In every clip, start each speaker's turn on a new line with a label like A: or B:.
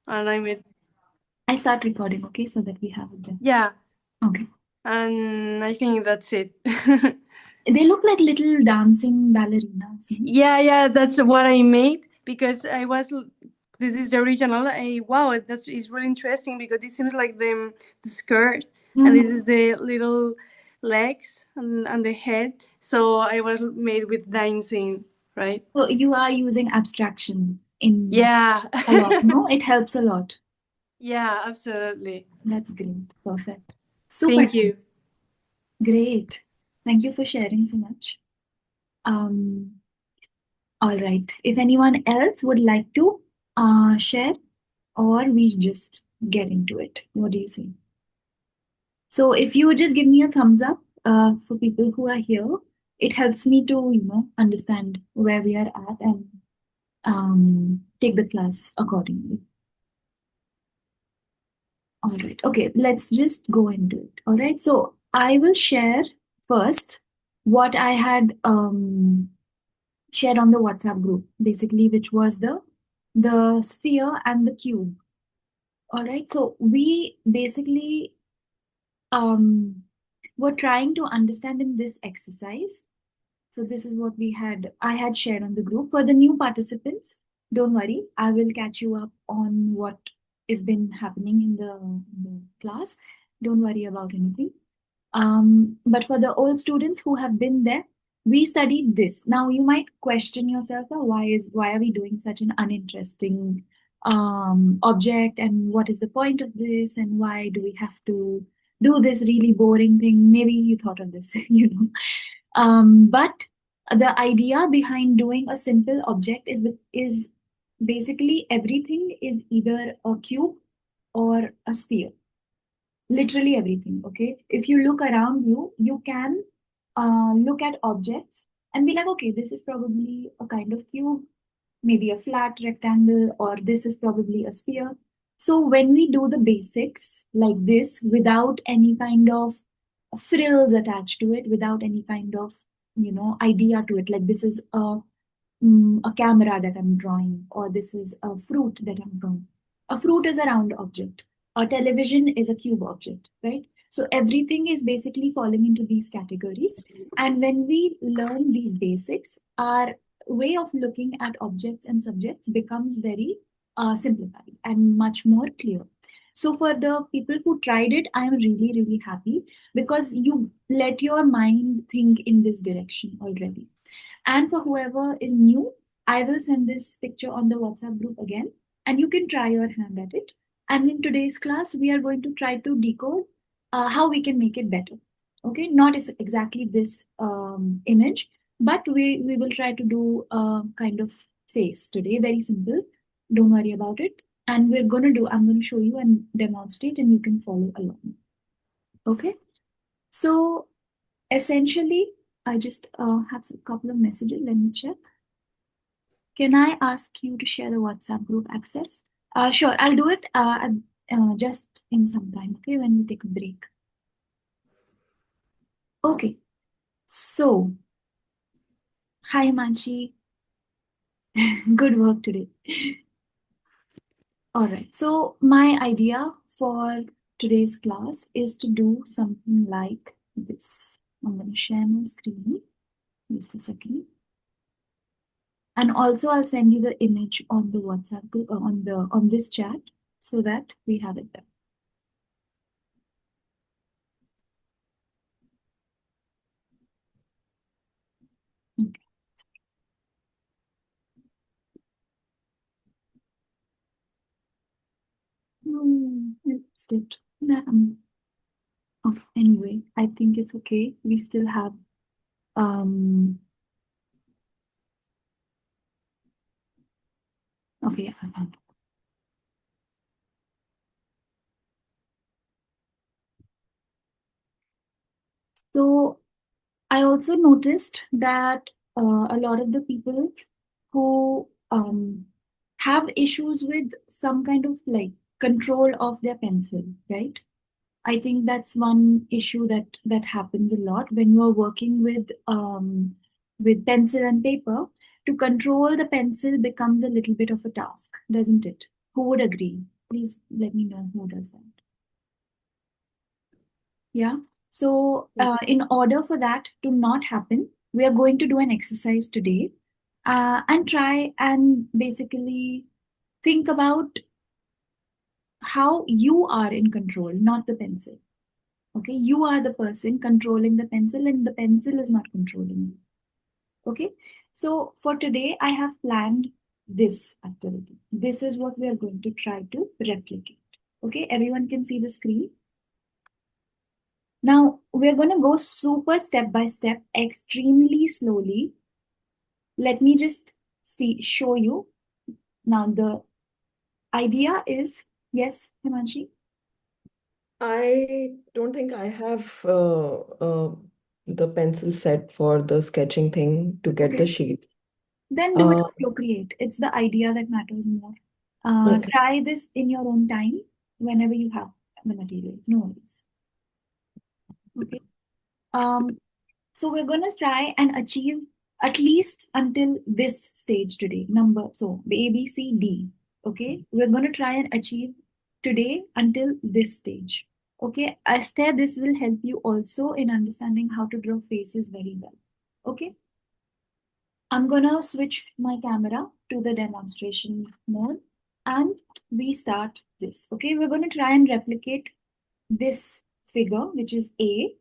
A: and I made.
B: I start recording, okay, so that we have it there.
A: Yeah,
B: Okay.
A: and I think that's it.
B: They look like little dancing ballerinas.
A: Yeah, that's what I made because I was. This is the original. Wow, that's is really interesting because it seems like the skirt, and this is the little legs and the head. So I was made with dancing, right?
B: So you are using abstraction in
A: Yeah.
B: a lot, no? It helps a lot.
A: Yeah, absolutely.
B: That's great. Perfect. Super
A: Thank you.
B: nice. Great. Thank you for sharing so much. Um, all right. If anyone else would like to share, or we just get into it. What do you say? So if you would just give me a thumbs up for people who are here, it helps me to, understand where we are at and take the class accordingly. All right. Okay, let's just go into it. All right. So I will share first what I had shared on the WhatsApp group, basically, which was the sphere and the cube. All right. So we basically um were trying to understand in this exercise. So this is what I had shared on the group. For the new participants, don't worry, I will catch you up on what has been happening in the class. Don't worry about anything. But for the old students who have been there, we studied this. Now you might question yourself, "Oh, why are we doing such an uninteresting object, and what is the point of this, and why do we have to do this really boring thing?" Maybe you thought of this, but the idea behind doing a simple object is basically everything is either a cube or a sphere. Literally everything. Okay, if you look around you, you can look at objects and be like, okay, this is probably a kind of cube, maybe a flat rectangle, or this is probably a sphere. So when we do the basics like this without any kind of frills attached to it, without any kind of idea to it, like this is a camera that I'm drawing, or this is a fruit that I'm drawing. A fruit is a round object. A television is a cube object, right? So everything is basically falling into these categories. And when we learn these basics, our way of looking at objects and subjects becomes very simplified and much more clear. So for the people who tried it, I am really, really happy because you let your mind think in this direction already. And for whoever is new, I will send this picture on the WhatsApp group again, and you can try your hand at it. And in today's class, we are going to try to decode how we can make it better. Okay, not exactly this image, but we will try to do a kind of face today. Very simple. Don't worry about it. And I'm going to show you and demonstrate, and you can follow along. Okay. So essentially, I just have a couple of messages. Let me check. Can I ask you to share the WhatsApp group access? Sure, I'll do it just in some time, okay, when we take a break. Okay, so, hi Manchi, good work today. All right, so my idea for today's class is to do something like this. I'm going to share my screen, just a second. And also I'll send you the image on the WhatsApp group, on this chat so that we have it there. Okay. It's good. Okay, anyway, I think it's okay. We still have um okay, I found. So I also noticed that a lot of the people who have issues with some kind of like control of their pencil, right? I think that's one issue that happens a lot when you are working with pencil and paper. To control the pencil becomes a little bit of a task, doesn't it? Who would agree? Please let me know who does that. Yeah. So, in order for that to not happen, we are going to do an exercise today, and try and basically think about how you are in control, not the pencil. Okay. You are the person controlling the pencil, and the pencil is not controlling you. Okay. So, for today, I have planned this activity. This is what we are going to try to replicate. Okay. Everyone can see the screen. Now, we're going to go super step by step, extremely slowly. Let me just show you. Now, the idea is, yes, Himanshi?
C: I don't think I have the pencil set for the sketching thing to get the
B: Okay.
C: sheets.
B: Then do it
C: Uh,
B: on Procreate. It's the idea that matters more.
C: okay.
B: Try this in your own time whenever you have the materials. No worries. Okay. Um, So we're going to try and achieve at least until this stage today. So A, B, C, D. Okay. We're going to try and achieve today until this stage. Okay. Esther, this will help you also in understanding how to draw faces very well. Okay. I'm going to switch my camera to the demonstration mode and we start this. Okay. We're going to try and replicate this figure, which is A,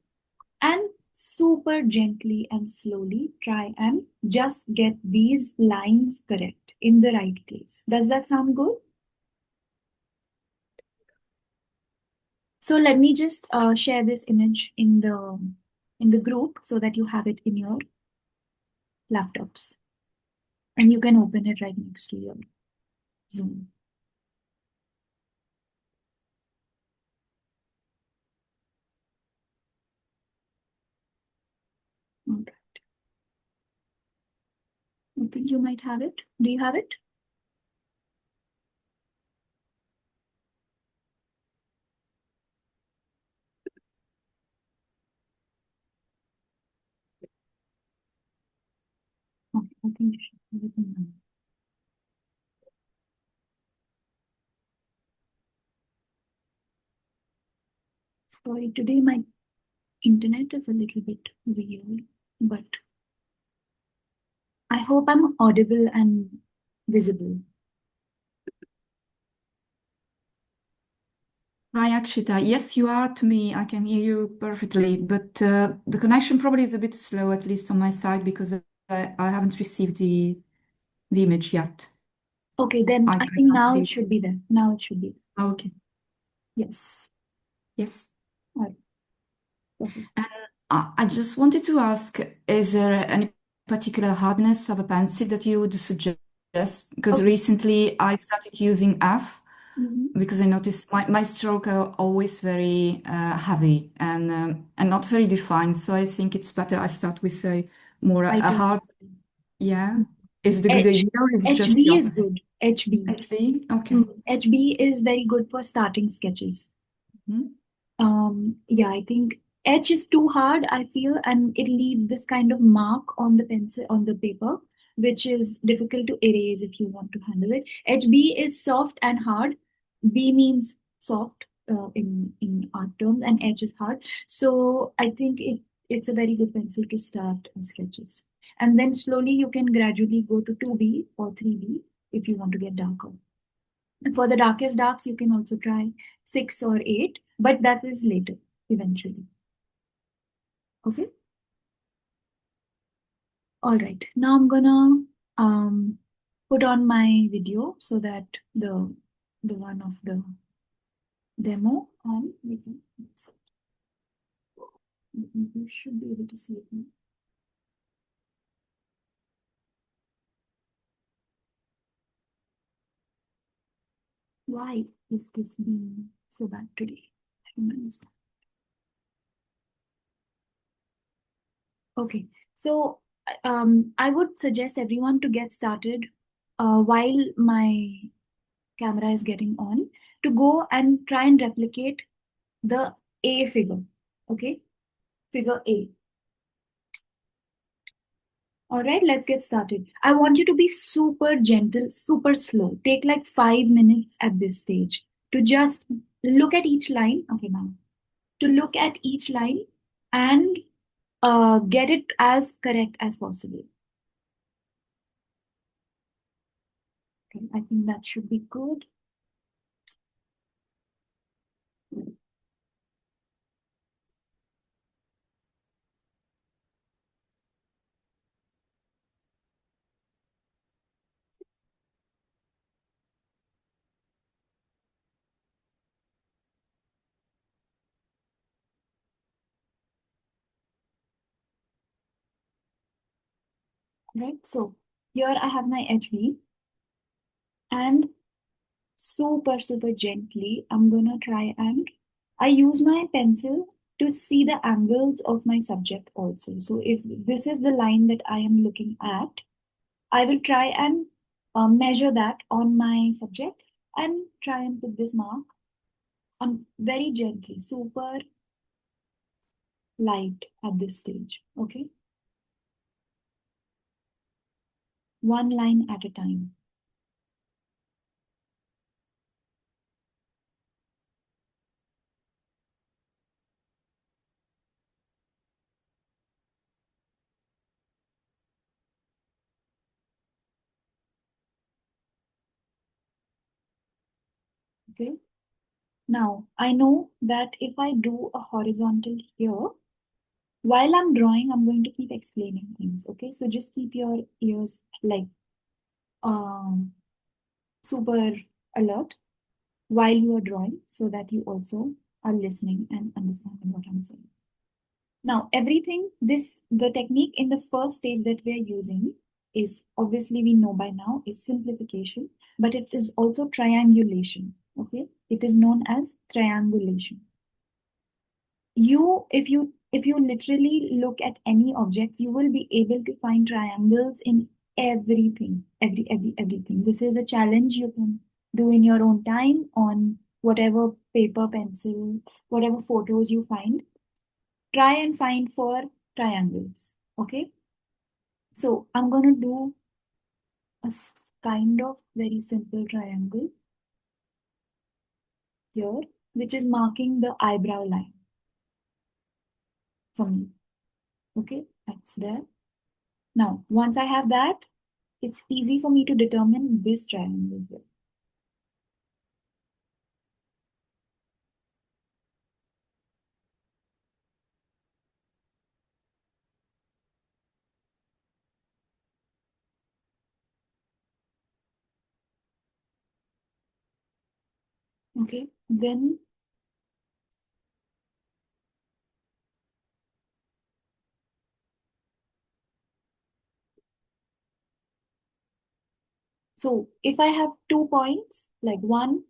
B: and super gently and slowly try and just get these lines correct in the right place. Does that sound good? So let me just share this image in the group so that you have it in your laptops and you can open it right next to your Zoom. All right. I think you might have it. Do you have it? Okay, I think you should have it now. Sorry, today my internet is a little bit weird, but I hope I'm audible and visible.
D: Hi, Akshita. Yes, you are to me. I can hear you perfectly, but the connection probably is a bit slow, at least on my side, because I haven't received the image yet.
B: Okay, then
D: I
B: I think
D: can't
B: now
D: see
B: it
D: it.
B: should be there. Now it should be there.
D: Oh, okay.
B: Yes.
D: Yes.
B: All right. Perfect.
D: And I just wanted to ask, is there any particular hardness of a pencil that you would suggest? Because
B: Okay.
D: recently I started using F
B: Mm-hmm.
D: because I noticed my stroke are always very heavy and not very defined. So I think it's better I start with a more a
B: Lighter.
D: hard, yeah. Is it a good
B: H.
D: idea or is it just the
B: HB is
D: opposite?
B: good. HB.
D: HV? Okay.
B: HB is very good for starting sketches.
D: Mhm.
B: Yeah, I think H is too hard, I feel, and it leaves this kind of mark on the pencil, on the paper, which is difficult to erase if you want to handle it. HB is soft and hard. B means soft in art terms, and H is hard. So I think it's a very good pencil to start sketches. And then slowly you can gradually go to 2B or 3B if you want to get darker. For the darkest darks, you can also try 6 or 8, but that is later, eventually. Okay? All right. Now I'm gonna put on my video so that the one of the demo on you should be able to see it now. Why is this being so bad today? I don't understand. Okay, so I would suggest everyone to get started while my camera is getting on to go and try and replicate the A figure. Okay, figure A. All right, let's get started. I want you to be super gentle, super slow. Take like 5 minutes at this stage. to just look at each line. Okay, now to look at each line and get it as correct as possible. Okay, I think that should be good. Right, so here I have my HB, and super gently I'm gonna try and I use my pencil to see the angles of my subject also. So if this is the line that I am looking at, I will try and measure that on my subject and try and put this mark very gently, super light at this stage. Okay, one line at a time. Okay, now I know that if I do a horizontal here, while I'm drawing, I'm going to keep explaining things. Okay, so just keep your ears like super alert while you are drawing so that you also are listening and understanding what I'm saying. Now, everything, the technique in the first stage that we are using is obviously we know by now is simplification, but it is also triangulation. Okay, it is known as triangulation. If you literally look at any object, you will be able to find triangles in everything. This is a challenge you can do in your own time on whatever paper, pencil, whatever photos you find. Try and find for triangles. Okay, so I'm going to do a kind of very simple triangle here, which is marking the eyebrow line for me. Okay, that's there. Now, once I have that, it's easy for me to determine this triangle here. Okay, then so if I have 2 points, like 1,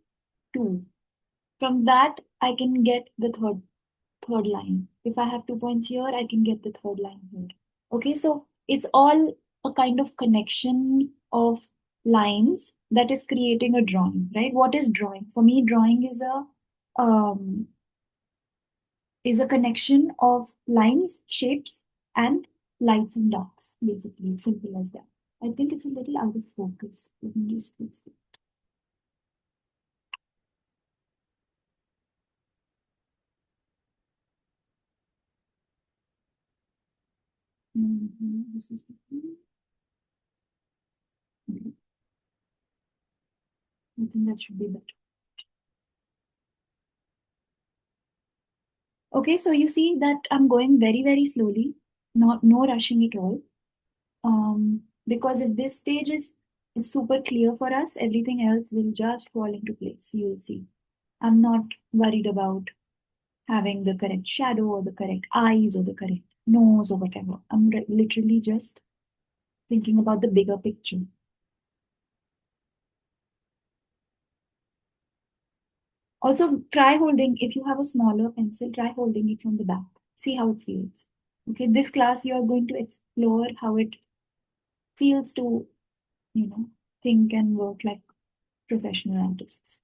B: 2, from that I can get the third line. If I have 2 points here, I can get the third line here. Okay, so it's all a kind of connection of lines that is creating a drawing, right? What is drawing? For me, drawing is a connection of lines, shapes, and lights and darks, basically. It's simple as that. I think it's a little out of focus. Let me just fix it. This is okay. I think that should be better. Okay, so you see that I'm going very slowly, no rushing at all. Because if this stage is super clear for us, everything else will just fall into place. You'll see. I'm not worried about having the correct shadow or the correct eyes or the correct nose or whatever. I'm literally just thinking about the bigger picture. Also, try holding, if you have a smaller pencil, try holding it from the back. See how it feels. Okay, this class you are going to explore how it feels to, think and work like professional artists.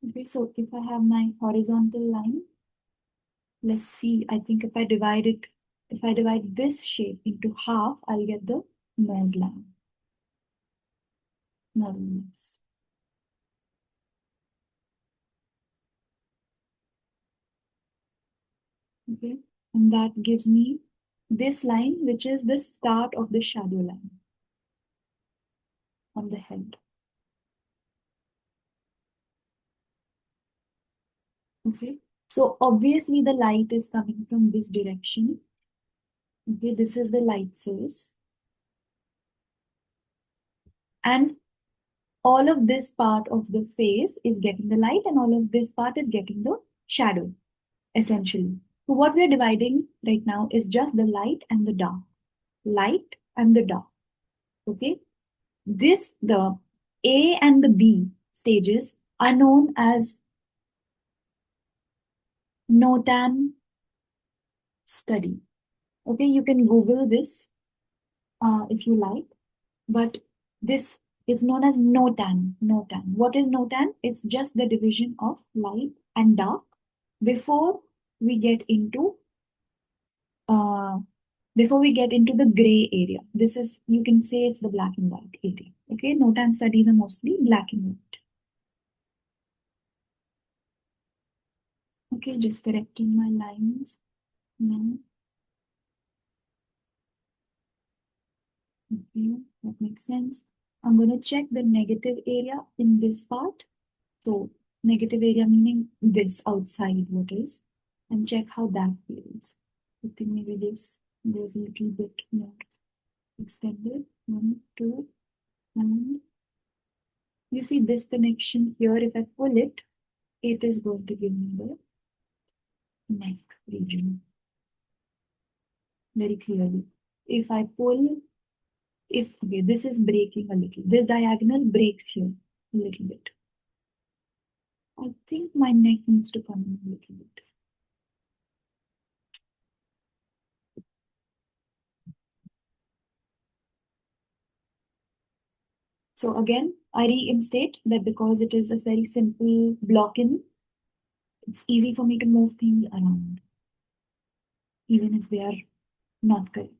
B: Okay, so if I have my horizontal line, let's see, I think if I divide this shape into half, I'll get the nose line. more or less. Okay, and that gives me this line, which is the start of the shadow line on the head. Okay, so obviously the light is coming from this direction. Okay, this is the light source. And all of this part of the face is getting the light, and all of this part is getting the shadow, essentially. So what we are dividing right now is just the light and the dark. Light and the dark. Okay? The A and the B stages are known as notan study. Okay, you can Google this if you like, but this is known as notan. Notan. What is notan? It's just the division of light and dark before we get into uh, the gray area. This is, you can say, it's the black and white area. Okay, notan studies are mostly black and white. Okay, just correcting my lines now. Okay, that makes sense. I'm going to check the negative area in this part. So negative area meaning this outside what is, and check how that feels. I think maybe this goes a little bit more extended. 1, 2, and you see this connection here. If I pull it, it is going to give me the neck region very clearly. If I pull, okay, this is breaking a little. This diagonal breaks here a little bit. I think my neck needs to come in a little bit. So again, I reinstate that because it is a very simple block-in, it's easy for me to move things around, even if they are not correct.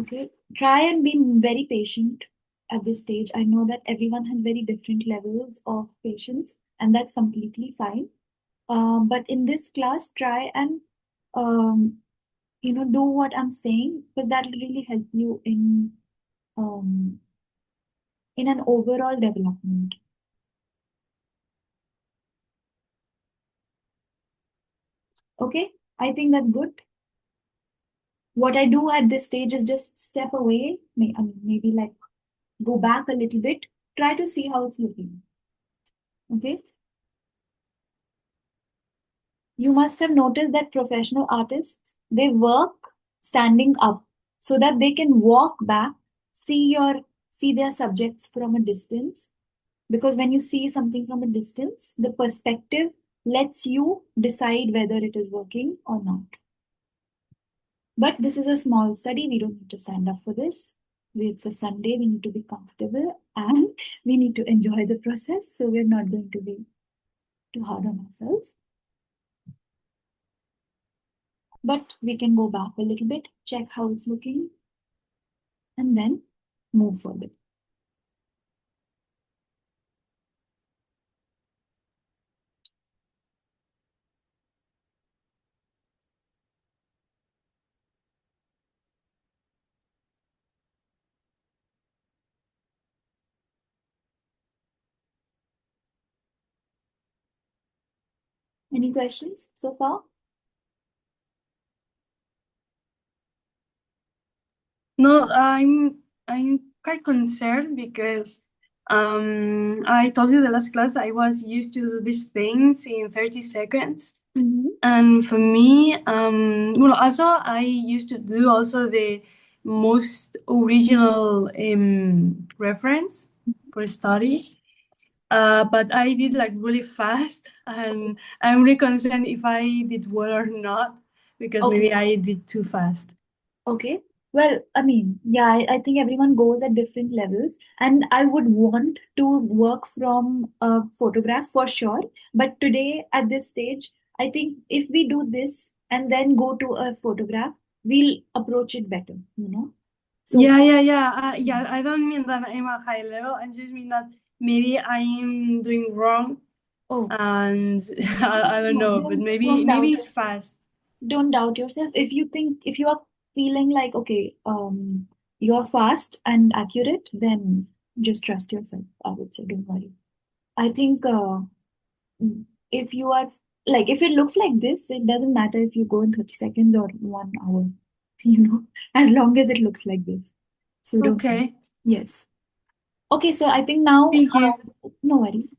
B: Okay, try and be very patient at this stage. I know that everyone has very different levels of patience, and that's completely fine. But in this class, try and do what I'm saying, because that will really help you um, in an overall development. Okay, I think that's good. What I do at this stage is just step away, maybe like go back a little bit, try to see how it's looking. Okay. You must have noticed that professional artists, they work standing up so that they can walk back, see their subjects from a distance. Because when you see something from a distance, the perspective lets you decide whether it is working or not. But this is a small study. We don't need to stand up for this. It's a Sunday. We need to be comfortable and we need to enjoy the process. So we're not going to be too hard on ourselves. But we can go back a little bit, check how it's looking, and then move forward. Any questions so far?
A: No, I'm quite concerned because I told you the last class I was used to do these things in 30 seconds. And for me, well, also I used to do also the most original reference for study. But I did like really fast, and I'm really concerned if I did well or not, because maybe I did too fast.
B: Okay. Well, yeah, I think everyone goes at different levels, and I would want to work from a photograph for sure. But today, at this stage, I think if we do this and then go to a photograph, we'll approach it better, you know? So
A: yeah. I don't mean that I'm a high level. I just mean that maybe I'm doing wrong,
B: oh,
A: and I don't know, but maybe
B: don't doubt
A: it's fast.
B: don't doubt yourself. If you are feeling like, okay, you're fast and accurate, then just trust yourself, I would say. Don't worry. I think if you are like, if it looks like this, it doesn't matter if you go in 30 seconds or 1 hour, as long as it looks like this. So don't worry.
A: Okay.
B: Yes. Okay, so I think now,
A: Thank you.
B: no worries.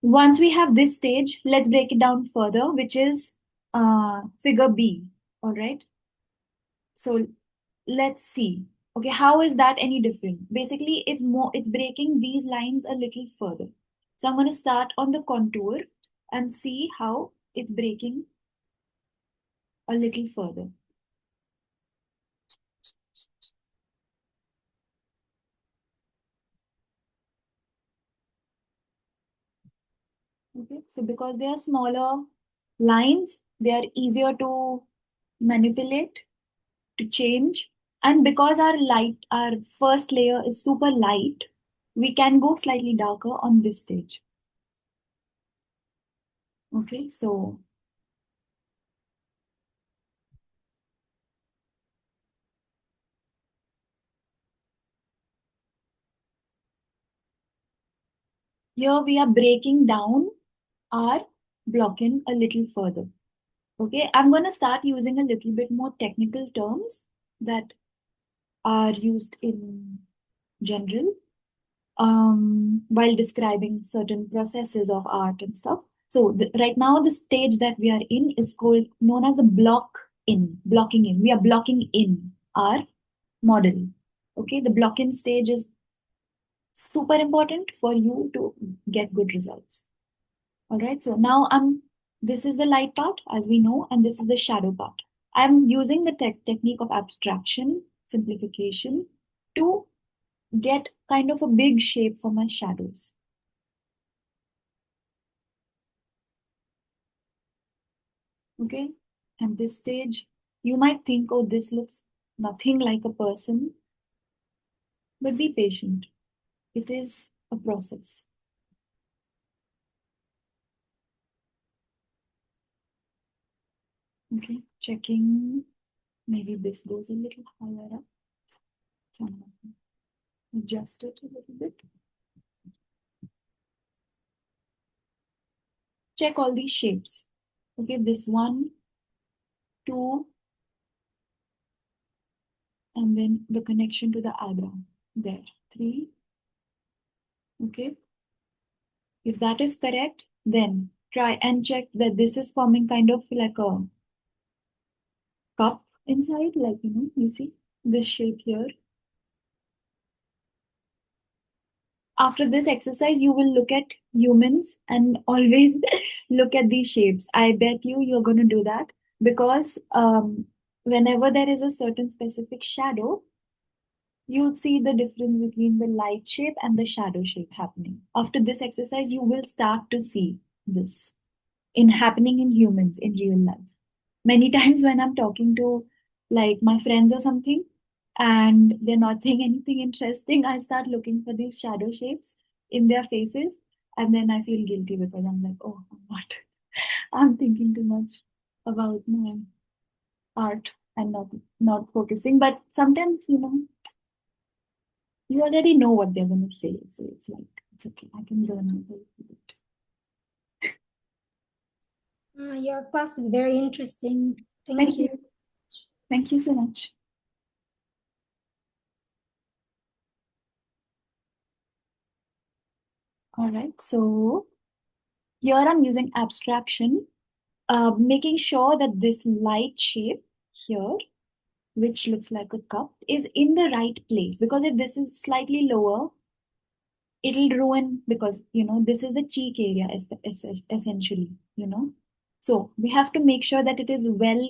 B: Once we have this stage, let's break it down further, which is figure B. All right. So let's see. Okay, how is that any different? Basically, it's breaking these lines a little further. So I'm going to start on the contour and see how it's breaking a little further. Okay, so because they are smaller lines, they are easier to manipulate, to change. And because our first layer is super light, we can go slightly darker on this stage. Okay, so here we are breaking down our blocking a little further. Okay, I'm going to start using a little bit more technical terms that are used in general while describing certain processes of art and stuff. So right now, the stage that we are in is known as the blocking in. We are blocking in our model. Okay, the block-in stage is super important for you to get good results. All right, so now this is the light part, as we know, and this is the shadow part. I'm using the technique of abstraction, simplification, to get kind of a big shape for my shadows. Okay, at this stage, you might think, oh, this looks nothing like a person, but be patient. It is a process. Okay, checking. Maybe this goes a little higher up. So I'm going to adjust it a little bit. Check all these shapes. Okay, this 1, 2, and then the connection to the eyebrow. There, 3. Okay. If that is correct, then try and check that this is forming kind of like a cup inside, like, you see this shape here. After this exercise, you will look at humans and always look at these shapes. I bet you're going to do that because whenever there is a certain specific shadow, you'll see the difference between the light shape and the shadow shape happening. After this exercise, you will start to see this happening in humans in real life. Many times when I'm talking to like my friends or something, and they're not saying anything interesting, I start looking for these shadow shapes in their faces, and then I feel guilty because I'm like, oh, I'm thinking too much about my art and not focusing. But sometimes, you already know what they're gonna say, so it's like it's okay. I can zone out a little bit.
E: Your class is very interesting.
B: Thank you. Thank you so much. All right, so here I'm using abstraction, making sure that this light shape here, which looks like a cup, is in the right place. Because if this is slightly lower, it'll ruin, because, this is the cheek area essentially, So we have to make sure that it is well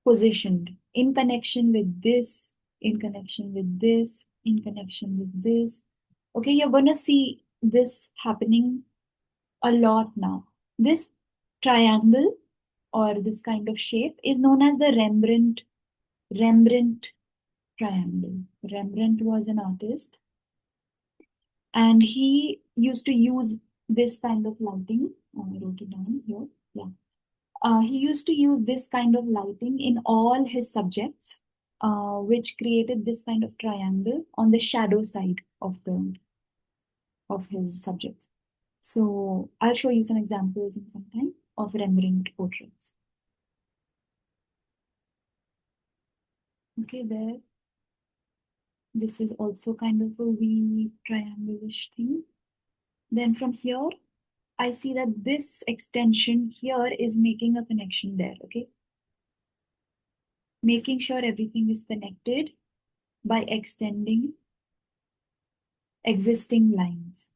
B: positioned in connection with this, in connection with this, in connection with this. Okay, you're going to see this happening a lot now. This triangle or this kind of shape is known as the Rembrandt triangle. Rembrandt was an artist, and he used to use this kind of lighting. I wrote it down here. Yeah. He used to use this kind of lighting in all his subjects, which created this kind of triangle on the shadow side of his subjects. So I'll show you some examples in some time of Rembrandt portraits. Okay, there. This is also kind of a V triangle-ish thing. Then from here, I see that this extension here is making a connection there, okay? Making sure everything is connected by extending existing lines.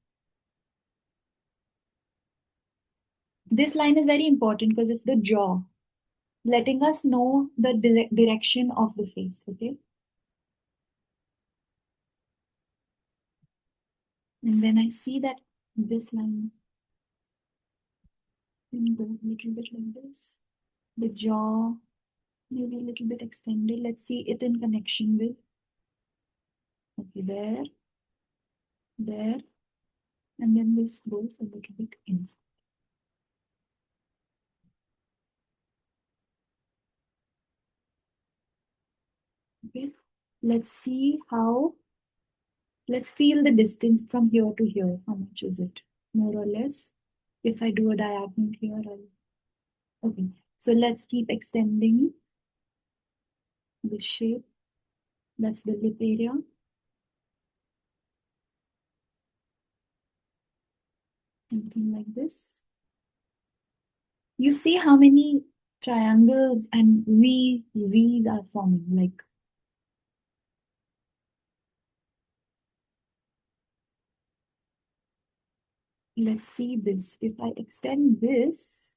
B: This line is very important because it's the jaw, letting us know the direction of the face, okay? And then I see that this line can go a little bit like this. The jaw maybe a little bit extended. Let's see it in connection with, okay, there, and then this goes a little bit inside. Okay, let's see how, let's feel the distance from here to here. How much is it? More or less. If I do a diagonal here, okay. So let's keep extending this shape. That's the lip area. Something like this. You see how many triangles and V's are forming, like let's see this. If I extend this,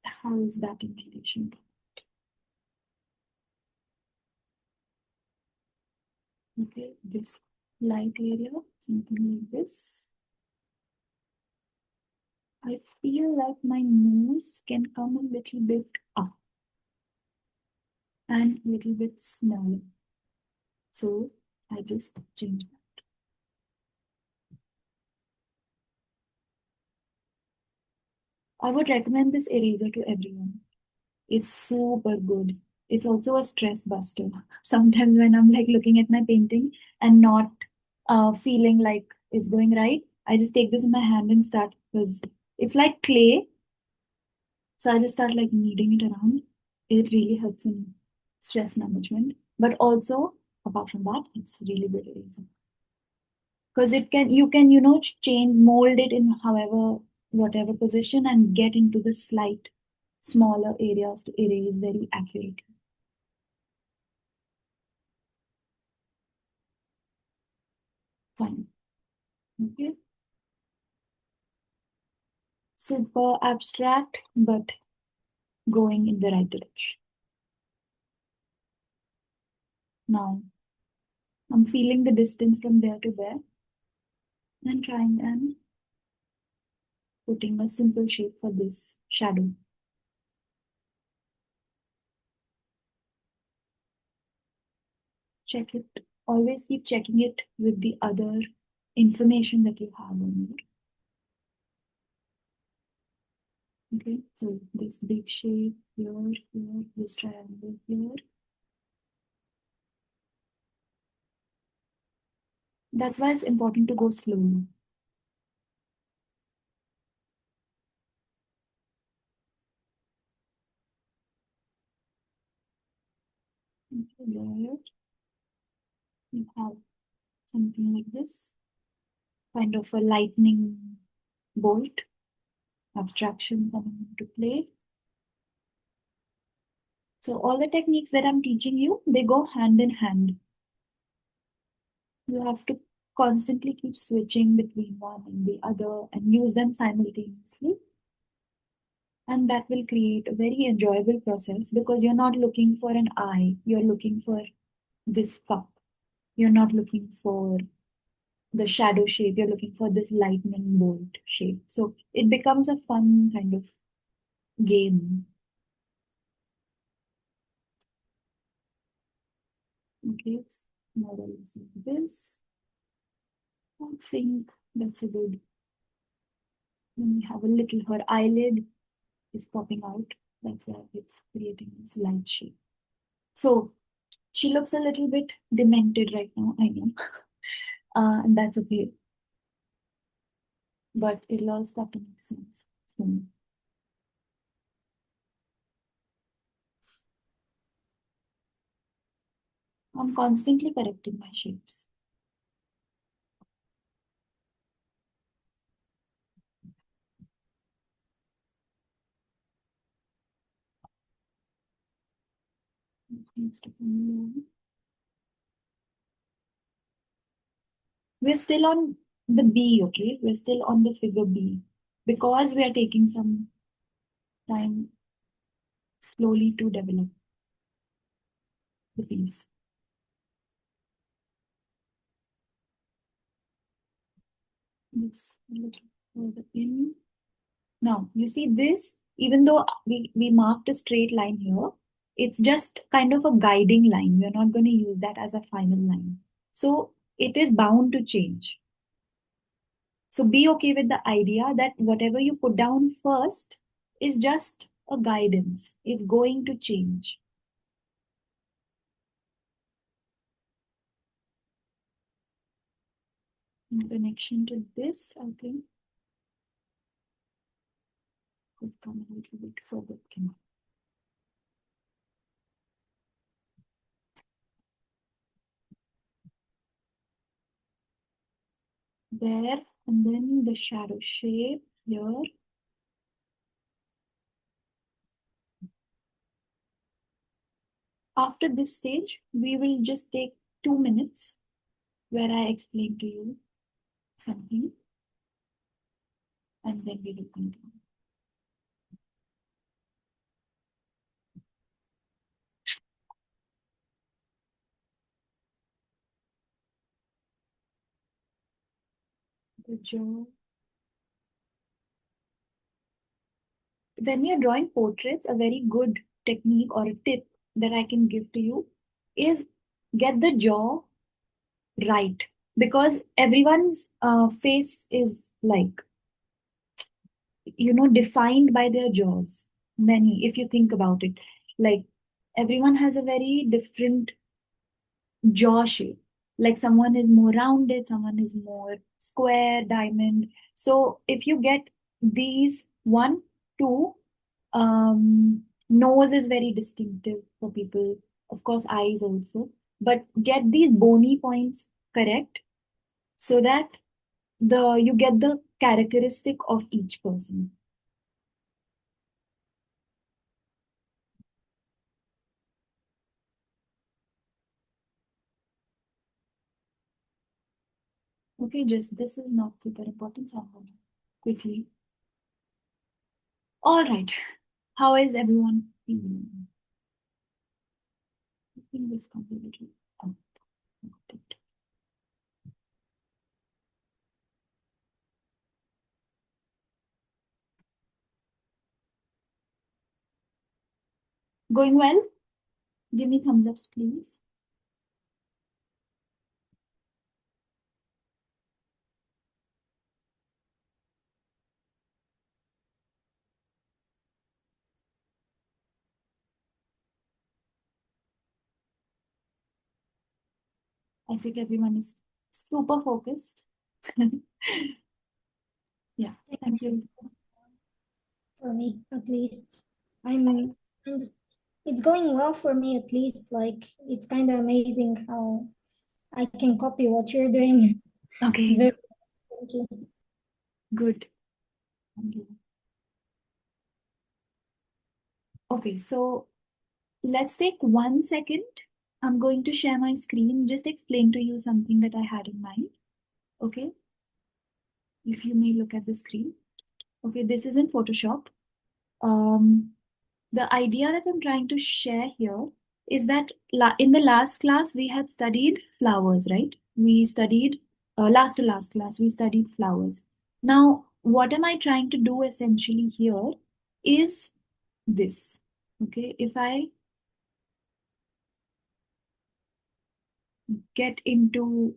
B: how is that in relation? Okay, this light area, something like this. I feel like my nose can come a little bit up and a little bit smaller. So I just change that. I would recommend this eraser to everyone. It's super good. It's also a stress buster. Sometimes when I'm like looking at my painting and not feeling like it's going right, I just take this in my hand and start, because it's like clay. So I just start like kneading it around. It really helps in stress management. But also, apart from that, it's really good eraser. Because you can, change, mold it in whatever position and get into the slight smaller areas to erase very accurately. Fine. Okay. Super abstract, but going in the right direction. Now, I'm feeling the distance from there to there and trying and putting a simple shape for this shadow. Check it. Always keep checking it with the other information that you have on it. Okay, so this big shape here, this triangle here. That's why it's important to go slowly. Okay, there you have something like this, kind of a lightning bolt, abstraction coming into play. So all the techniques that I'm teaching you, they go hand in hand. You have to constantly keep switching between one and the other and use them simultaneously. And that will create a very enjoyable process because you're not looking for an eye, you're looking for this cup. You're not looking for the shadow shape, you're looking for this lightning bolt shape. So it becomes a fun kind of game. Okay, more or less like this. I think that's a good. Then we have a little, her eyelid is popping out. That's why it's creating this light shape. So she looks a little bit demented right now, I know. And that's okay. But it'll all start to make sense soon. I'm constantly correcting my shapes. We're still on the B, okay? We're still on the figure B because we are taking some time slowly to develop the piece. This a little further in. Now, you see this, even though we marked a straight line here, it's just kind of a guiding line. We're not going to use that as a final line. So it is bound to change. So be okay with the idea that whatever you put down first is just a guidance. It's going to change. In connection to this, I think could come a little bit further. There, and then the shadow shape here. After this stage, we will just take 2 minutes where I explain to you something, and then we will continue. The jaw. When you're drawing portraits, a very good technique or a tip that I can give to you is get the jaw right, because everyone's face is like, defined by their jaws. Many, if you think about it, like everyone has a very different jaw shape. Like someone is more rounded, someone is more square, diamond. So if you get these one, two, nose is very distinctive for people. Of course, eyes also. But get these bony points correct so that you get the characteristic of each person. Okay, just this is not super important, so I'm gonna quickly. All right, how is everyone feeling? I think this comes a little out. Going well? Give me thumbs ups, please. I think everyone is super focused. Yeah, thank you.
E: For me, at least. I'm just, it's going well for me at least. Like it's kind of amazing how I can copy what you're doing. It's
B: Okay,
E: very thank you.
B: good. Thank you. Okay, so let's take 1 second. I'm going to share my screen, just explain to you something that I had in mind. Okay, if you may look at the screen. Okay, this is in Photoshop. The idea that I'm trying to share here is that in the last class we had studied flowers, right? We studied last to last class we studied flowers. Now, what am I trying to do essentially here is this. Okay, if I get into,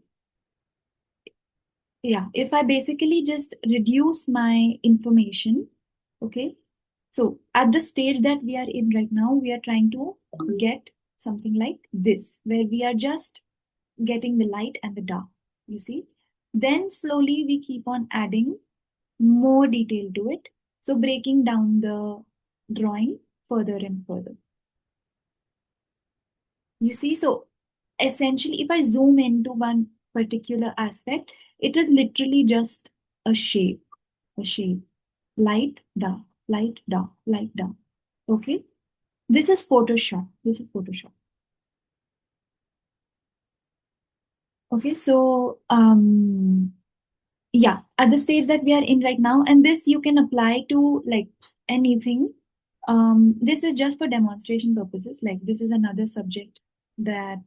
B: yeah, if I basically just reduce my information, okay? So at the stage that we are in right now, we are trying to get something like this, where we are just getting the light and the dark, you see? Then slowly we keep on adding more detail to it. So breaking down the drawing further and further. You see, so essentially, if I zoom into one particular aspect, it is literally just a shape, light, dark, light, dark, light, dark. Okay, this is Photoshop. This is Photoshop. Okay, so yeah, at the stage that we are in right now, and this you can apply to like anything. This is just for demonstration purposes. Like this is another subject that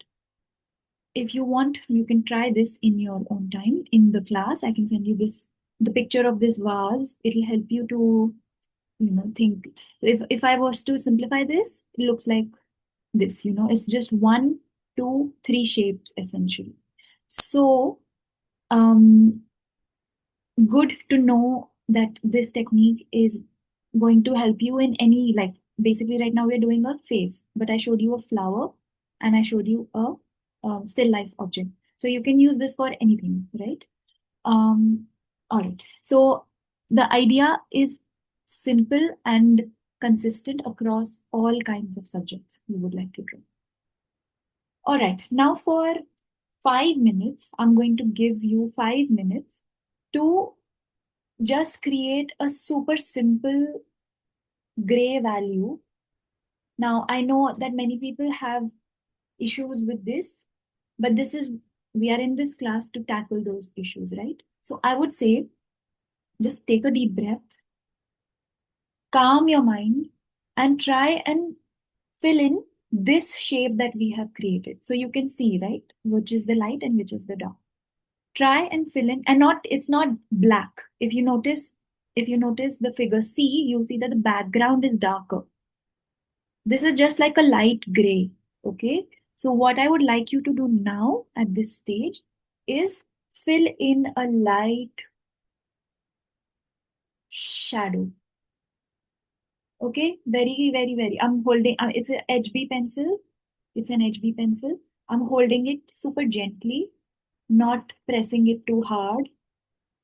B: if you want, you can try this in your own time in the class. I can send you the picture of this vase. It'll help you to, think. If I was to simplify this, it looks like this, it's just one, two, three shapes essentially. So, um, good to know that this technique is going to help you in any, like, basically right now we're doing a face, but I showed you a flower and I showed you a still life object. So you can use this for anything, right? All right. So the idea is simple and consistent across all kinds of subjects you would like to draw. All right. Now for 5 minutes, I'm going to give you 5 minutes to just create a super simple gray value. Now, I know that many people have issues with this, but we are in this class to tackle those issues, right? So I would say just take a deep breath, calm your mind, and try and fill in this shape that we have created. So you can see, right, which is the light and which is the dark. Try and fill in, and it's not black. If you notice the figure C, you'll see that the background is darker. This is just like a light gray, okay? So what I would like you to do now at this stage is fill in a light shadow. Okay, very, very, very. I'm holding, it's a HB pencil. It's an HB pencil. I'm holding it super gently, not pressing it too hard.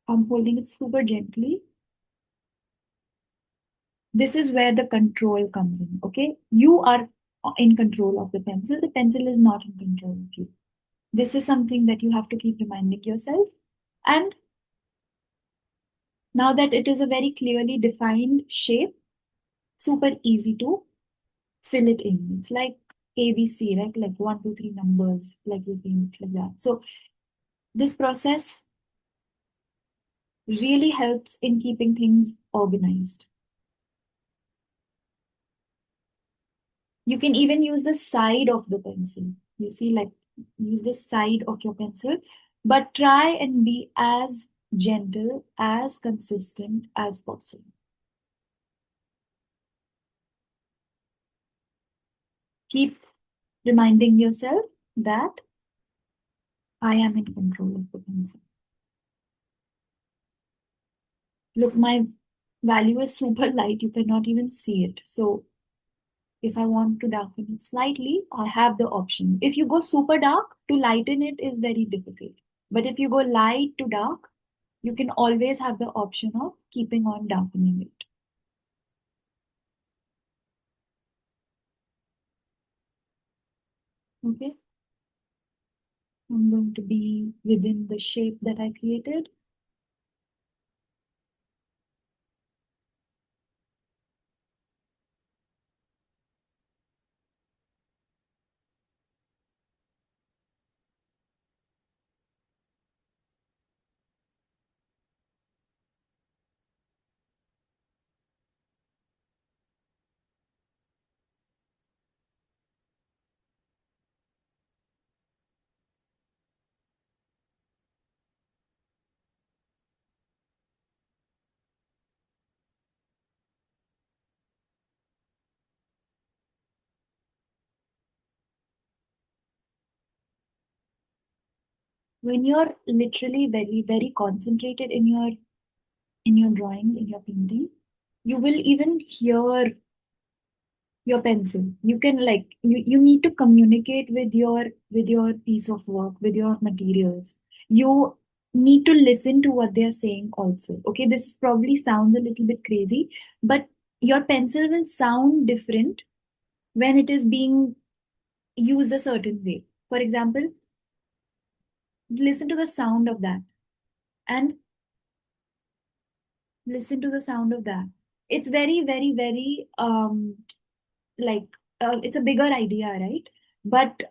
B: I'm holding it super gently. This is where the control comes in, okay? You are in control of the pencil. The pencil is not in control of you. This is something that you have to keep reminding yourself. And now that it is a very clearly defined shape, super easy to fill it in. It's like ABC, right? Like 1, 2, 3 numbers, like you think like that. So this process really helps in keeping things organized. You can even use the side of the pencil. You see, like use the side of your pencil, but try and be as gentle, as consistent as possible. Keep reminding yourself that I am in control of the pencil. Look, my value is super light. You cannot even see it. So if I want to darken it slightly, I have the option. If you go super dark, to lighten it is very difficult. But if you go light to dark, you can always have the option of keeping on darkening it. Okay. I'm going to be within the shape that I created. when you're literally very, very concentrated in your drawing, in your painting, you will even hear your pencil. You can like you need to communicate with your piece of work, with your materials. You need to listen to what they are saying also. Okay, this probably sounds a little bit crazy, but your pencil will sound different when it is being used a certain way. For example, listen to the sound of that and listen to the sound of that. It's very, very, very like it's a bigger idea, right? But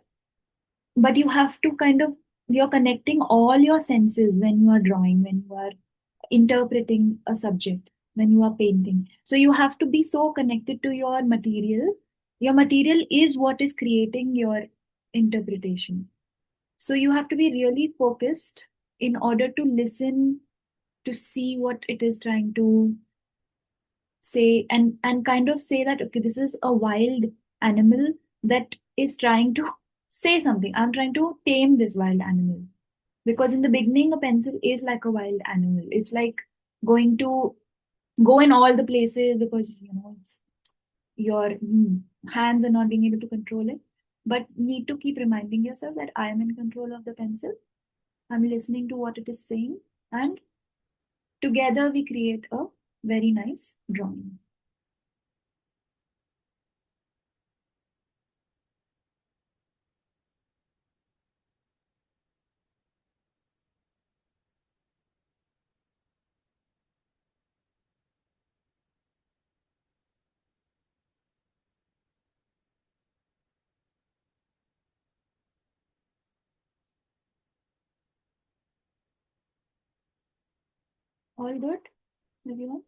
B: you have to kind of you're connecting all your senses when you are drawing, when you are interpreting a subject, when you are painting. So you have to be so connected to your material. Your material is what is creating your interpretation. So you have to be really focused in order to listen, to see what it is trying to say, and kind of say that okay, this is a wild animal that is trying to say something. I'm trying to tame this wild animal. Because in the beginning, a pencil is like a wild animal. It's like going to go in all the places because it's your hands are not being able to control it. But need to keep reminding yourself that I am in control of the pencil. I'm listening to what it is saying, and together we create a very nice drawing. All good, everyone?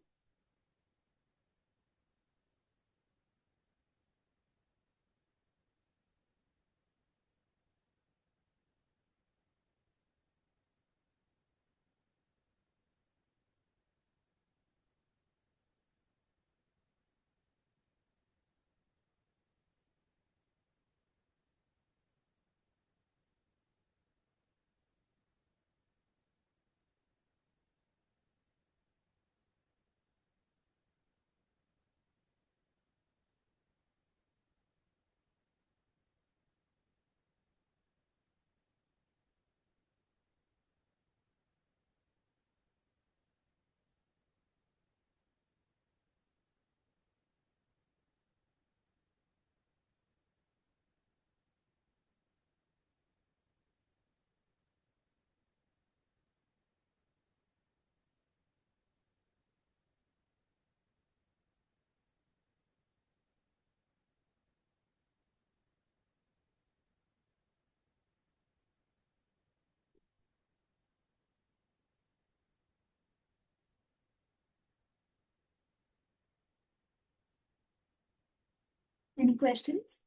B: Any questions?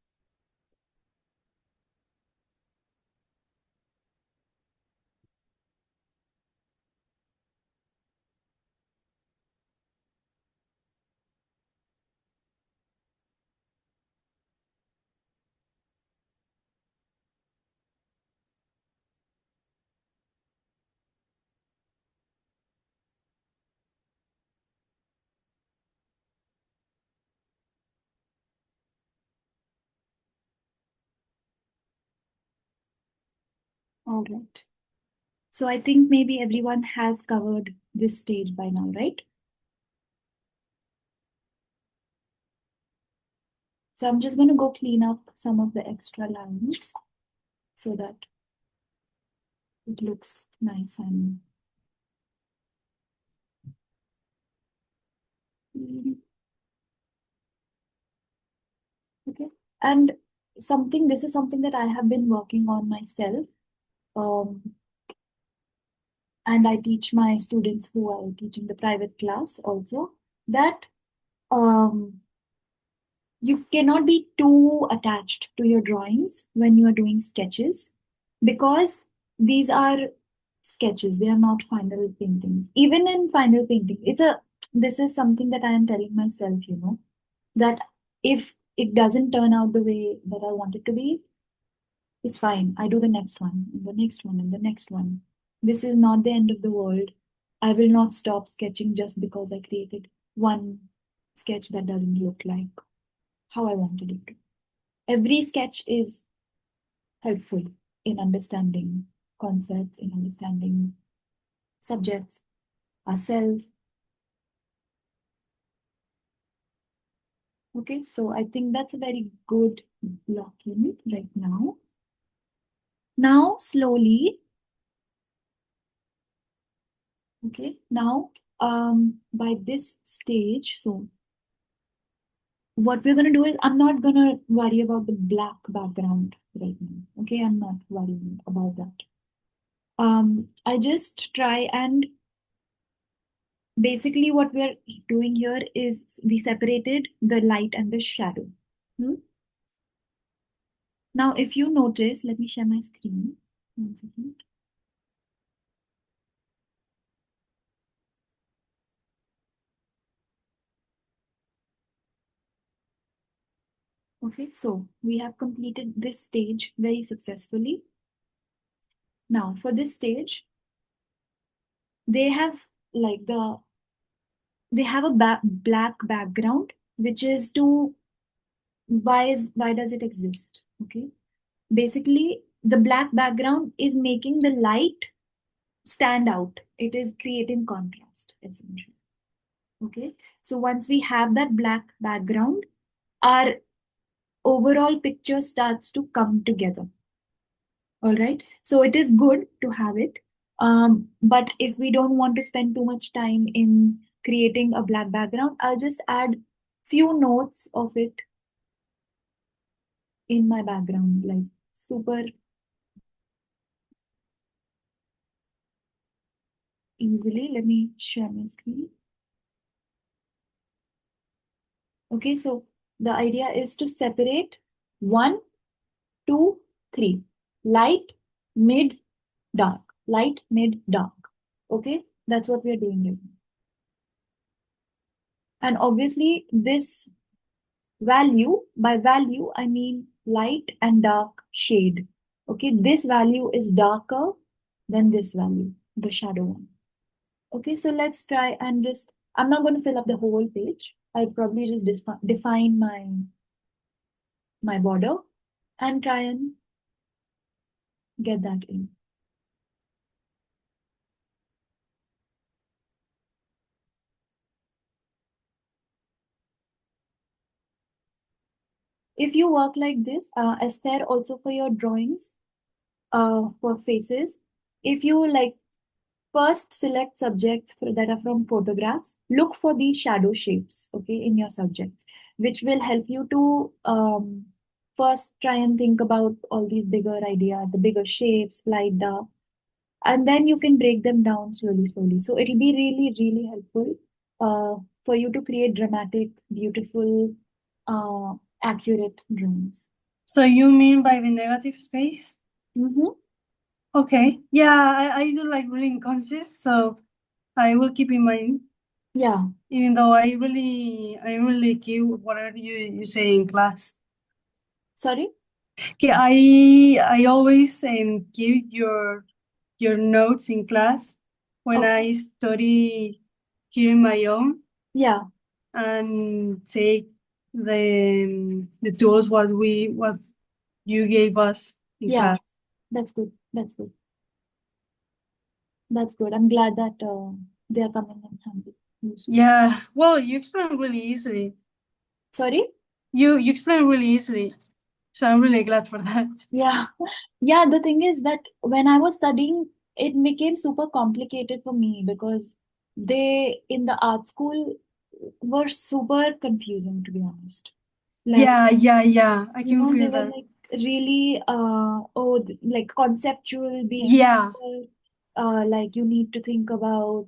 B: All right. So I think maybe everyone has covered this stage by now, right? So I'm just going to go clean up some of the extra lines so that it looks nice and clean. Okay. And this is something that I have been working on myself. And I teach my students who are teaching the private class also that um, you cannot be too attached to your drawings when you are doing sketches because these are sketches, they are not final paintings. Even in final painting, this is something that I am telling myself, that if it doesn't turn out the way that I want it to be, It's fine. I do the next one, and the next one, and the next one. This is not the end of the world. I will not stop sketching just because I created one sketch that doesn't look like how I wanted it to. Every sketch is helpful in understanding concepts, in understanding subjects, ourselves. Okay, so I think that's a very good lock-in right now. Now, slowly, okay, now by this stage, so what we're gonna do is I'm not gonna worry about the black background right now. Okay, I'm not worrying about that. I just try and basically what we're doing here is we separated the light and the shadow. Now, if you notice, let me share my screen. 1 second. Okay, so we have completed this stage very successfully. Now, for this stage, they have like they have a black background, which is to why does it exist? Okay, basically the black background is making the light stand out. It is creating contrast essentially. Okay, so once we have that black background, our overall picture starts to come together. All right, so it is good to have it. But if we don't want to spend too much time in creating a black background, I'll just add few notes of it in my background, like super easily. Let me share my screen. Okay, so the idea is to separate 1, 2, 3. Light, mid, dark. Light, mid, dark. Okay, that's what we are doing here. And obviously, this value, by value, I mean light and dark shade. Okay, this value is darker than this value, the shadow one. Okay, so let's try and just, I'm not going to fill up the whole page. I'll probably just define my border and try and get that in. If you work like this, Esther, also for your drawings, for faces, if you like first select subjects that are from photographs, look for these shadow shapes, okay, in your subjects, which will help you to first try and think about all these bigger ideas, the bigger shapes, light, dark, and then you can break them down slowly, slowly. So it'll be really, really helpful for you to create dramatic, beautiful, accurate drawings.
A: So you mean by the negative space?
B: Mm-hmm.
A: Okay. Yeah, I do like really unconscious, so I will keep in mind.
B: Yeah.
A: Even though I really keep whatever you say in class.
B: Sorry?
A: Okay, I always give your notes in class when
B: Okay.
A: I study here in my own
B: Yeah.
A: and take the tools what you gave us in
B: Yeah.
A: class.
B: That's good. That's good. That's good. I'm glad that they are coming in handy. Useful.
A: Yeah, well, you explain really easily.
B: Sorry?
A: You explain really easily, so I'm really glad for that.
B: Yeah. Yeah, the thing is that when I was studying, it became super complicated for me because they in the art school were super confusing, to be honest. Like,
A: Yeah, I
B: you
A: can
B: know, they
A: feel
B: were
A: that.
B: like really like conceptual, being
A: Yeah.
B: super, like you need to think about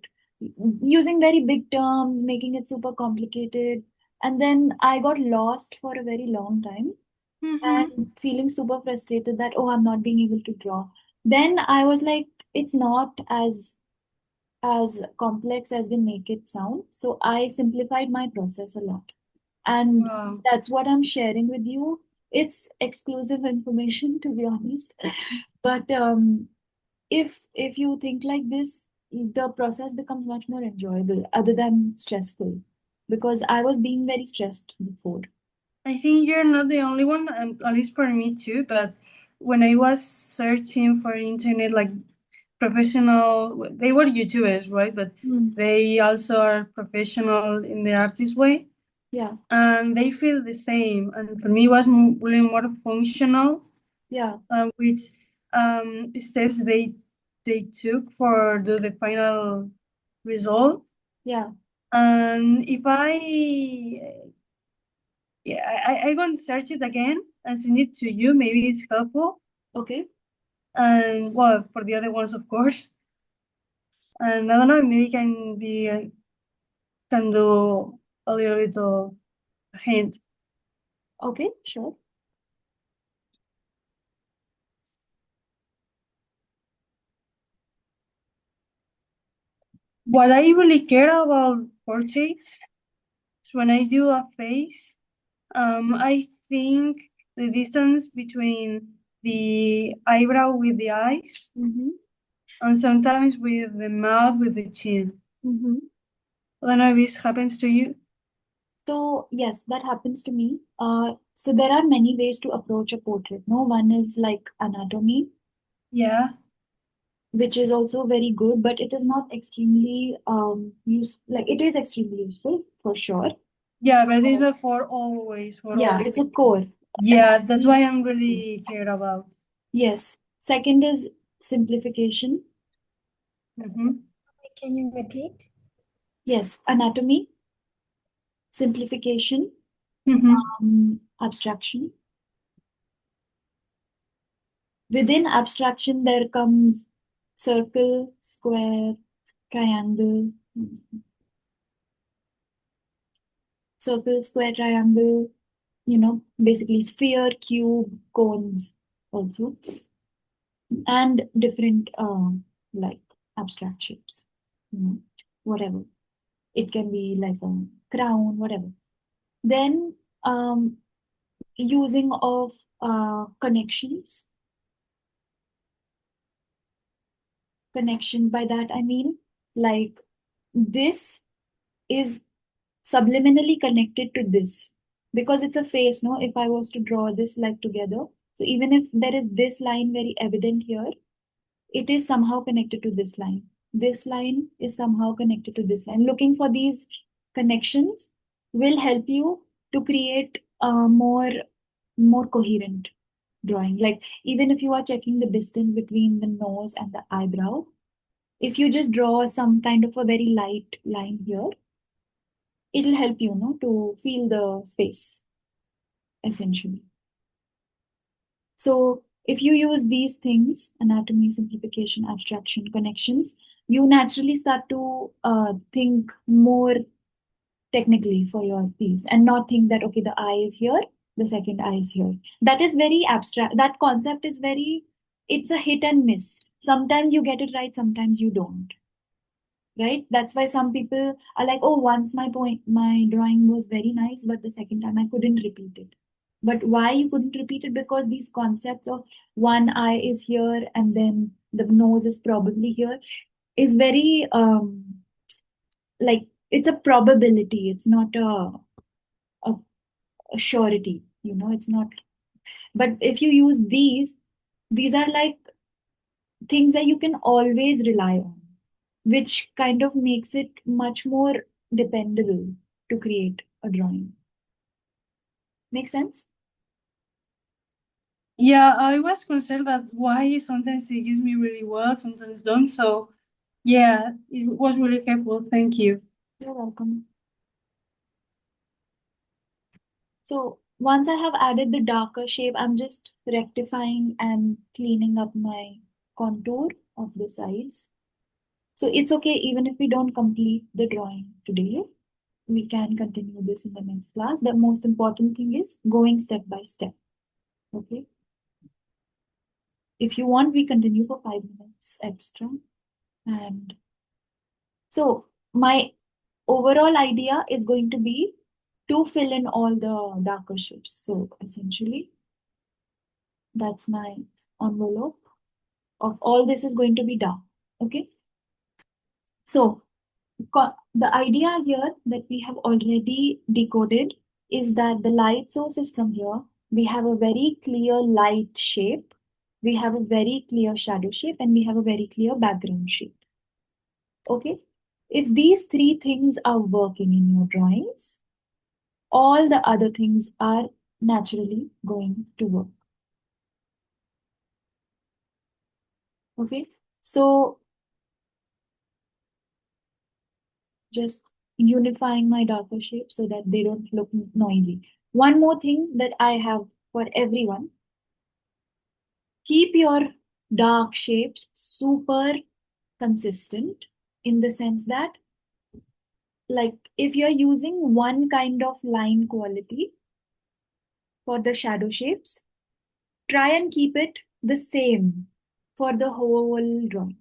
B: using very big terms, making it super complicated. And then I got lost for a very long time and feeling super frustrated that, oh, I'm not being able to draw. Then I was like, it's not as complex as they make it sound. So I simplified my process a lot. And
A: Wow.
B: that's what I'm sharing with you. It's exclusive information, to be honest. But if you think like this, the process becomes much more enjoyable other than stressful. Because I was being very stressed before.
A: I think you're not the only one, at least for me too. But when I was searching for internet, like professional, they were YouTubers, right? But they also are professional in the artist way,
B: Yeah,
A: and they feel the same. And for me, it was really more functional,
B: yeah,
A: which steps they took for the final result.
B: yeah.
A: And if I going to search it again and send it to you. Maybe it's helpful.
B: Okay.
A: And well, for the other ones, of course. And I don't know, maybe can do a little bit of hint.
B: Okay, sure.
A: What I really care about portraits is when I do a face. I think the distance between the eyebrow with the eyes, and sometimes with the mouth with the chin. I don't know if this happens to you.
B: So yes, that happens to me. So there are many ways to approach a portrait. No, one is like anatomy,
A: Yeah.
B: which is also very good, but it is not extremely use like it is extremely useful for sure.
A: Yeah, but it's not for always, for
B: Yeah,
A: all.
B: it's a core.
A: Yeah, that's why I'm really care about.
B: Yes. Second is simplification.
E: Can you repeat?
B: Yes, anatomy, simplification, abstraction. Within abstraction, there comes circle, square, triangle, circle, square, triangle, basically sphere, cube, cones also, and different like abstract shapes, whatever. It can be like a crown, whatever. Then using of connections. Connections, by that I mean like this is subliminally connected to this because it's a face, no? If I was to draw this like together, so even if there is this line very evident here, it is somehow connected to this line. This line is somehow connected to this line. Looking for these connections will help you to create a more coherent drawing. Like even if you are checking the distance between the nose and the eyebrow, if you just draw some kind of a very light line here, it'll help you, to feel the space, essentially. So if you use these things, anatomy, simplification, abstraction, connections, you naturally start to think more technically for your piece and not think that, okay, the eye is here, the second eye is here. That is very abstract. That concept is it's a hit and miss. Sometimes you get it right, sometimes you don't. Right? That's why some people are like, oh, once my drawing was very nice, but the second time I couldn't repeat it. But why you couldn't repeat it? Because these concepts of one eye is here and then the nose is probably here is very like it's a probability. It's not a, a surety. It's not. But if you use these are like things that you can always rely on, which kind of makes it much more dependable to create a drawing. Make sense?
A: Yeah, I was concerned that why sometimes it gives me really well, sometimes don't. So yeah, it was really helpful. Thank you.
B: You're welcome. So once I have added the darker shape, I'm just rectifying and cleaning up my contour of the sides. So it's okay even if we don't complete the drawing today. We can continue this in the next class. The most important thing is going step by step. Okay. If you want, we continue for 5 minutes extra. And so my overall idea is going to be to fill in all the darker shapes. So essentially, That's my envelope of all this is going to be dark. Okay. So the idea here that we have already decoded is that the light source is from here. We have a very clear light shape. We have a very clear shadow shape, and we have a very clear background shape. Okay. If these three things are working in your drawings, all the other things are naturally going to work. Okay. So just unifying my darker shapes so that they don't look noisy. One more thing that I have for everyone, keep your dark shapes super consistent in the sense that, like, if you're using one kind of line quality for the shadow shapes, try and keep it the same for the whole drawing.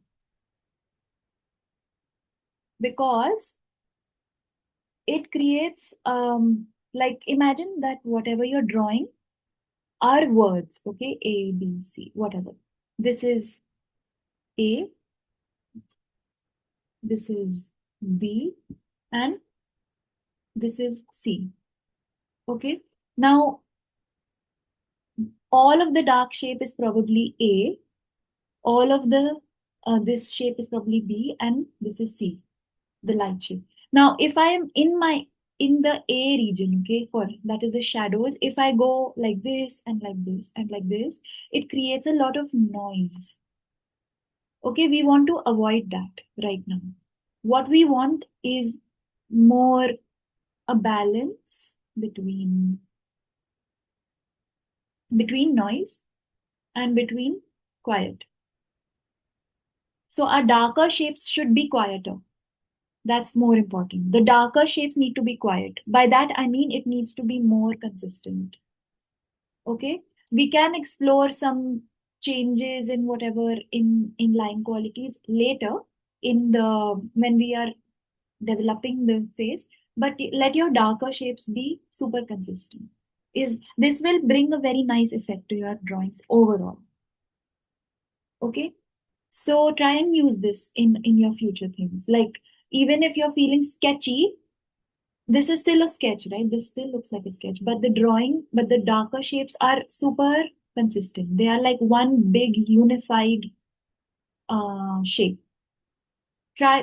B: Because it creates, like, imagine that whatever you're drawing are words, okay? A, B, C, whatever. This is A, this is B, and this is C, okay? Now, all of the dark shape is probably A, all of the, this shape is probably B, and this is C, the light shape. Now, if I am in the A region, okay, for that is the shadows, if I go like this and like this and like this, it creates a lot of noise. Okay, we want to avoid that right now. What we want is more a balance between noise and between quiet. So our darker shapes should be quieter. That's more important. The darker shapes need to be quiet. By that, I mean it needs to be more consistent. Okay? We can explore some changes in whatever in line qualities later when we are developing the face, but let your darker shapes be super consistent. This will bring a very nice effect to your drawings overall. Okay? So try and use this in your future things. Like, even if you're feeling sketchy, this is still a sketch, right? This still looks like a sketch, but the darker shapes are super consistent. They are like one big unified shape.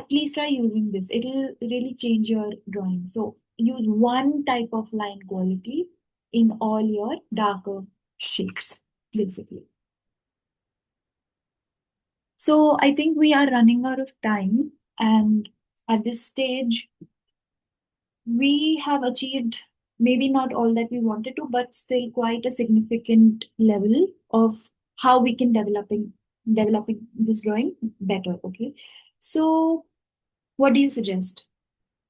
B: Please try using this. It'll really change your drawing. So use one type of line quality in all your darker shapes, basically. So I think we are running out of time, and at this stage, we have achieved maybe not all that we wanted to, but still quite a significant level of how we can developing this drawing better. Okay. So what do you suggest?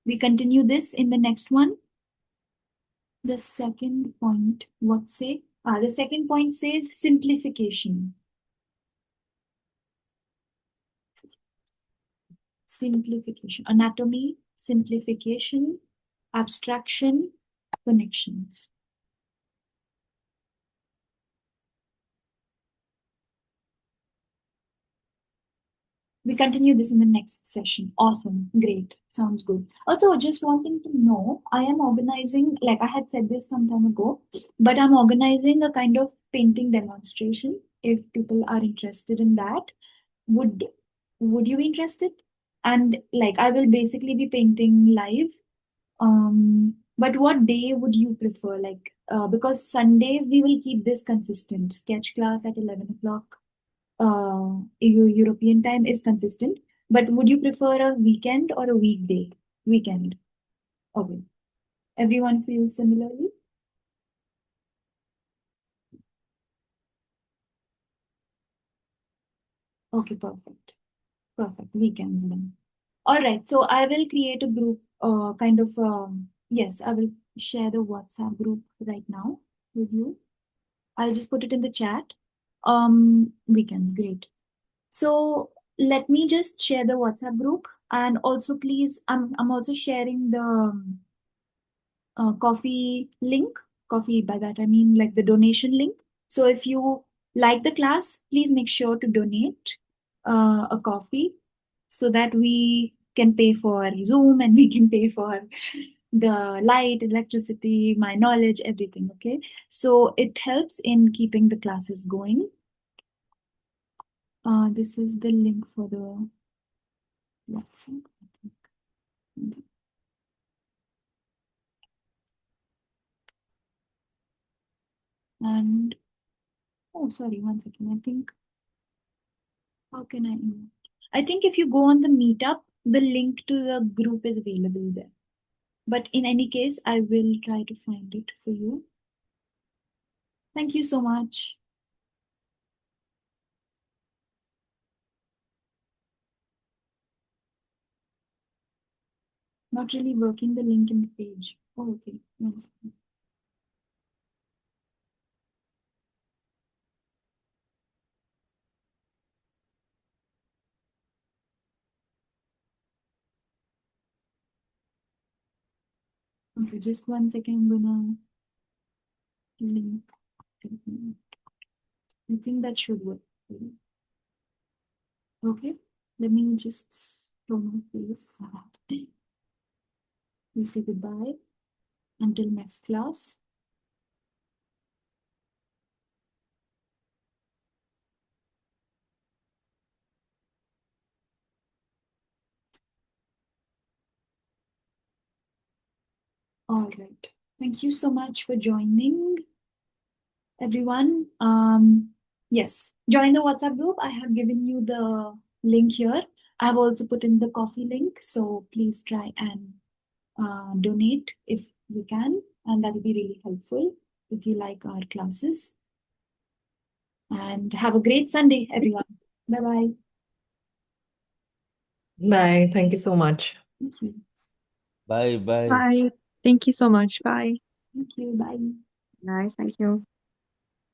B: We continue this in the next one. The second point, what say? The second point says simplification. Simplification, anatomy, simplification, abstraction, connections. We continue this in the next session. Awesome. Great. Sounds good. Also, just wanting to know, I am organizing, like I had said this some time ago, but I'm organizing a kind of painting demonstration. If people are interested in that, would you be interested? And like, I will basically be painting live. But what day would you prefer? Like, because Sundays we will keep this consistent. Sketch class at 11 o'clock. European time is consistent, but would you prefer a weekend or a weekday? Weekend. Okay. Everyone feels similarly? Okay, perfect. Perfect. Weekends then. All right. So I will create a group, yes, I will share the WhatsApp group right now with you. I'll just put it in the chat. Weekends, great. So let me just share the WhatsApp group, and also please, I'm also sharing the coffee link. Coffee, by that I mean like the donation link. So if you like the class, please make sure to donate a coffee so that we can pay for Zoom and we can pay for the light, electricity, my knowledge, everything. Okay. So it helps in keeping the classes going. This is the link for the WhatsApp, I think. And oh, sorry, 1 second. I think, how can I think if you go on the meetup, the link to the group is available there. But in any case, I will try to find it for you. Thank you so much. Not really working the link in the page. Oh, okay. 1 second. Okay, just 1 second. I'm gonna link. I think that should work. Okay, let me just show my face. We say goodbye until next class. All right. Thank you so much for joining, everyone. Yes, join the WhatsApp group. I have given you the link here. I have also put in the coffee link, so please try and donate if you can, and that will be really helpful if you like our classes. And have a great Sunday, everyone. Bye-bye.
C: Bye. Thank you so much.
B: Thank you.
F: Bye.
A: Bye.
G: Thank you so much. Bye.
B: Thank you. Bye.
A: Nice. Thank you.